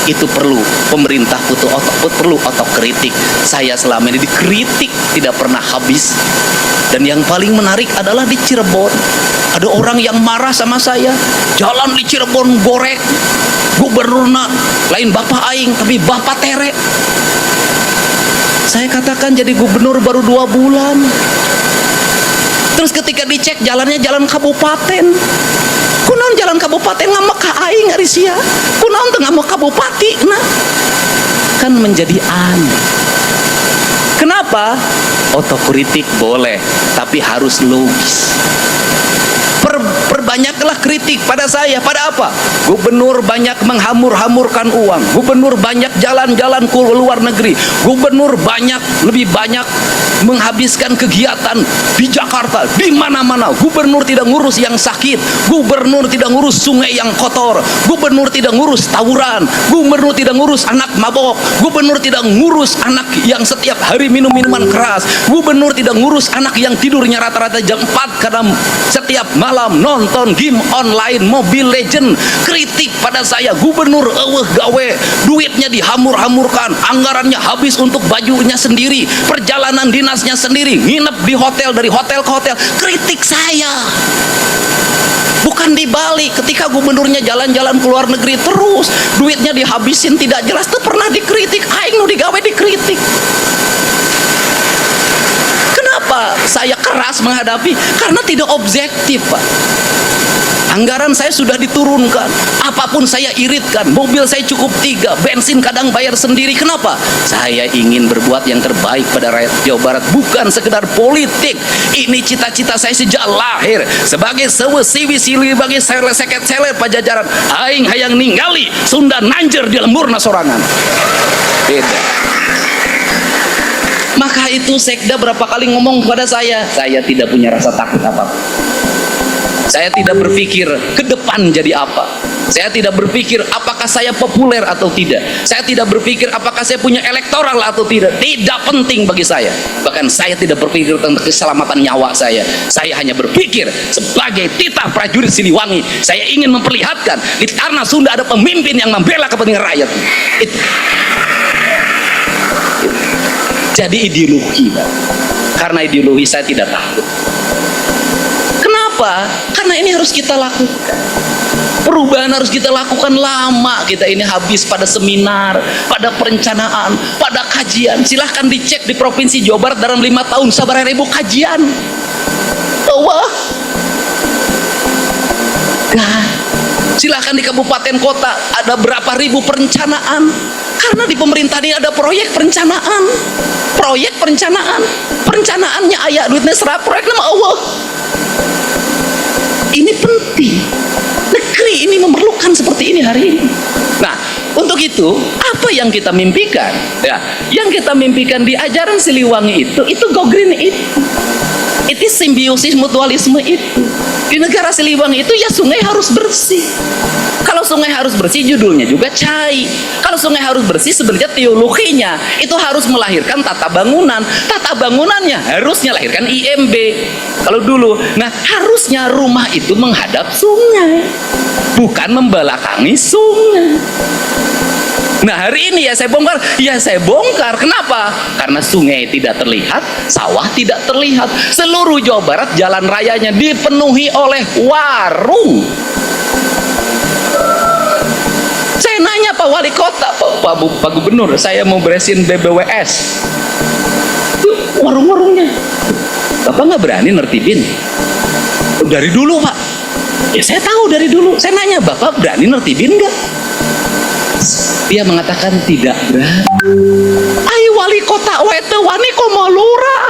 Itu perlu pemerintah perlu otokritik. Saya selama ini dikritik tidak pernah habis. Dan yang paling menarik adalah di Cirebon ada orang yang marah sama saya. Jalan di Cirebon gorek, gubernurna lain bapak aing tapi bapak tere. Saya katakan jadi gubernur baru 2 bulan. Terus ketika dicek jalannya jalan kabupaten, kunaon jalan kabupaten ngamak ka aing ari sia, kunaon teu ngamak kabupati nah. Kan menjadi aneh. Kenapa? Otokritik boleh, tapi harus logis. Perbanyaklah kritik pada saya. Pada apa? Gubernur banyak menghamur-hamurkan uang, gubernur banyak jalan-jalan ke luar negeri, gubernur lebih banyak menghabiskan kegiatan di Jakarta, di mana-mana. Gubernur tidak ngurus yang sakit, gubernur tidak ngurus sungai yang kotor, gubernur tidak ngurus tawuran, gubernur tidak ngurus anak mabok, gubernur tidak ngurus anak yang setiap hari minum minuman keras, gubernur tidak ngurus anak yang tidurnya rata-rata jam 4 karena setiap malam nonton game online Mobile Legend. Kritik pada saya, gubernur gawe duitnya dihamur-hamurkan, anggarannya habis untuk bajunya sendiri, perjalanan dinasnya sendiri, nginep di hotel, dari hotel ke hotel. Kritik saya. Bukan dibalik, ketika gubernurnya jalan-jalan ke luar negeri terus duitnya dihabisin tidak jelas, itu pernah dikritik. Aing nu digawe dikritik. Kenapa saya keras menghadapi? Karena tidak objektif, Pak. Anggaran saya sudah diturunkan, apapun saya iritkan, mobil saya cukup 3, bensin kadang bayar sendiri. Kenapa? Saya ingin berbuat yang terbaik pada rakyat Jawa Barat, bukan sekedar politik. Ini cita-cita saya sejak lahir. Sebagai sewesi-wisi bagi seket-selet pajajaran, aing hayang ningali Sunda nanjer di lemburna sorangan. Beda. Maka itu sekda berapa kali ngomong kepada saya tidak punya rasa takut apa-apa. Saya tidak berpikir ke depan jadi apa. Saya tidak berpikir apakah saya populer atau tidak. Saya tidak berpikir apakah saya punya elektoral atau tidak. Tidak penting bagi saya. Bahkan saya tidak berpikir tentang keselamatan nyawa saya. Saya hanya berpikir sebagai titah prajurit Siliwangi, saya ingin memperlihatkan di tanah Sunda ada pemimpin yang membela kepentingan rakyat. Jadi ideologi, Pak. Karena ideologi saya tidak takut. Kenapa? Karena ini harus kita lakukan. Perubahan harus kita lakukan lama. Kita ini habis pada seminar, pada perencanaan, pada kajian. Silahkan dicek di Provinsi Jawa Barat dalam 5 tahun sabaraha ribu kajian. Wah. Nah, silahkan di kabupaten kota ada berapa ribu perencanaan. Karena di pemerintahan ini ada proyek perencanaan. Proyek perencanaan. Perencanaannya ayah duitnya serap, proyek nama Allah. Ini penting. Negeri ini memerlukan seperti ini hari ini. Nah, untuk itu apa yang kita mimpikan? Ya, yang kita mimpikan di ajaran Siliwangi itu go green itu simbiosis mutualisme itu. Di negara Siliwangi itu ya sungai harus bersih. Kalau sungai harus bersih judulnya juga cai. Kalau sungai harus bersih sebenarnya teologinya itu harus melahirkan tata bangunan. Tata bangunannya harusnya lahirkan IMB. Kalau dulu, nah harusnya rumah itu menghadap sungai, bukan membelakangi sungai. Nah hari ini ya saya bongkar. Kenapa? Karena sungai tidak terlihat, sawah tidak terlihat. Seluruh Jawa Barat jalan rayanya dipenuhi oleh warung. Saya nanya Pak Wali Kota, Pak Gubernur, saya mau beresin BBWS. Tuh warung-warungnya. Bapak nggak berani nertibin? Dari dulu Pak. Ya saya tahu dari dulu. Saya nanya, Bapak berani nertibin nggak? Dia mengatakan tidak berani. Ai wali kota wete wani komo lurah.